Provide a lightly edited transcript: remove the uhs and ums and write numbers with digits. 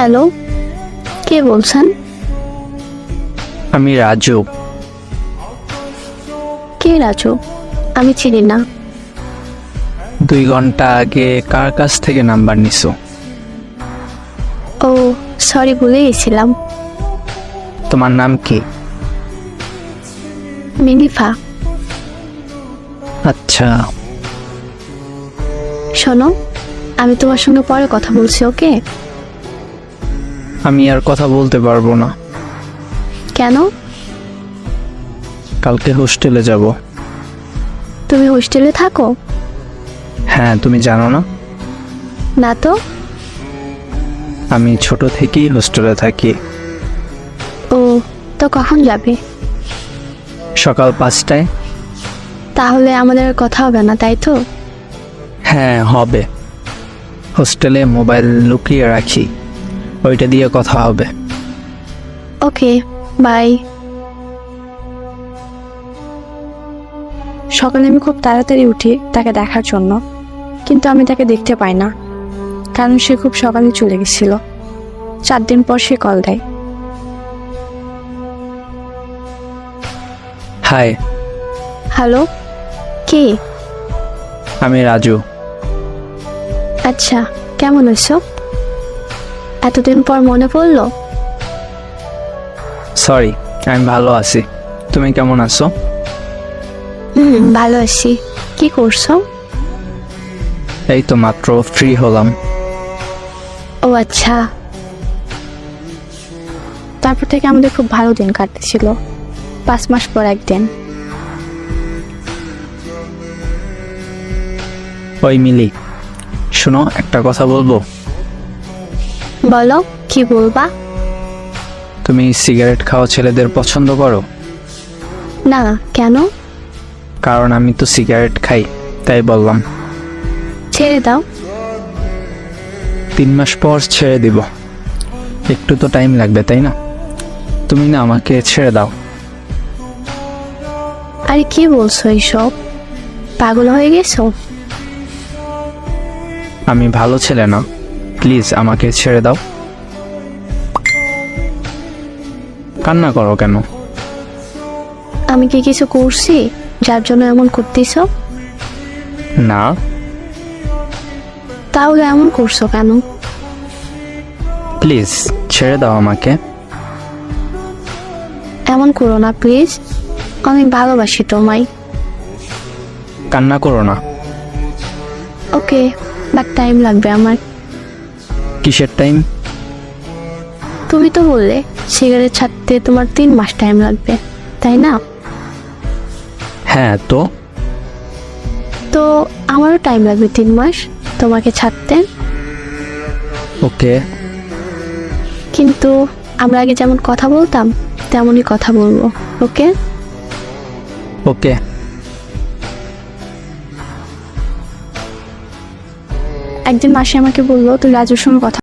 Hello, কে বলছেন? আমি রাজু। কে রাজু? আমি চিনি না। 2 ঘন্টা আগে কার কাছ থেকে নাম্বার নিছো? ও সরি, ভুলে গেছিলাম। তোমার নাম কি? মিলিফা। আচ্ছা, শোনো, আমি তোমার সঙ্গে পরে কথা বলছি, ওকে? আমি আর কথা বলতে পারবো না। কেন? কালকে হোস্টেলে যাব। তুমি হোস্টেলে থাকো? হ্যাঁ, তুমি জানো না? না তো। আমি ছোট থেকেই হোস্টেলে থাকি। ও, তো কখন যাবে? সকাল 5টায়। তাহলে আমাদের আর কথা হবে না, তাই তো? হ্যাঁ, হবে। হোস্টেলে মোবাইল লুকিয়ে রাখি, ওইটা দিয়ে কথা হবে। ওকে, বাই। সকালে আমি খুব তাড়াতাড়ি উঠি তাকে দেখার জন্য, কিন্তু আমি তাকে দেখতে পাই না, কারণ সে খুব সকালে চলে গেছিল। 4 দিন পর সে কল দেয়। হাই, হ্যালো, কে? আমি রাজু। আচ্ছা, কেমন আছো? এতদিন পর মনে পড়লো? সরি, আমি ভালো আছি। তুমি কেমন আছো? ভালো আছি। কি করছো? এই তো মাত্র ফ্রি হলাম। ও আচ্ছা। তারপর থেকে আমাদের খুব ভালো দিন কাটতেছিল। 5 মাস পর একদিন ওই মিলি, শোনো, একটা কথা বলবো। বলো, কি বলবা? তুমি সিগারেট খাওয়া ছেলেদের পছন্দ করো? না, কেন? কারণ আমি তো সিগারেট খাই, তাই বললাম। ছেড়ে দাও। 3 মাস পর ছেড়ে দিব। একটু তো টাইম লাগবে, তাই না? তুমি না আমাকে ছেড়ে দাও। আরে কি বলছো এইসব? পাগল হয়ে গেছো? আমি ভালো ছেলে না, প্লিজ আমাকে ছেড়ে দাও। কান্না করো কেন? আমি কি কিছু করছি যার জন্য এমন করতেছো? না। তাহলে এমন করছো কেন? প্লিজ ছেড়ে দাও আমাকে। এমন করো না প্লিজ, অনেক ভালোবাসি তোমায়। কান্না করো না। ওকে, বাট টাইম লাগবে আমার। কিসের টাইম? তুমি তো বললে সিগারেট ছাড়তে তোমার 3 মাস টাইম লাগবে, তাই না? হ্যাঁ, তো তো আমারও টাইম লাগবে 3 মাস তোমাকে ছাড়তে। ওকে। কিন্তু আমরা আগে যেমন কথা বলতাম তেমনই কথা বলবো, ওকে? ওকে। একদিন মাসি আমাকে বললো তুই রাজুর সঙ্গে কথা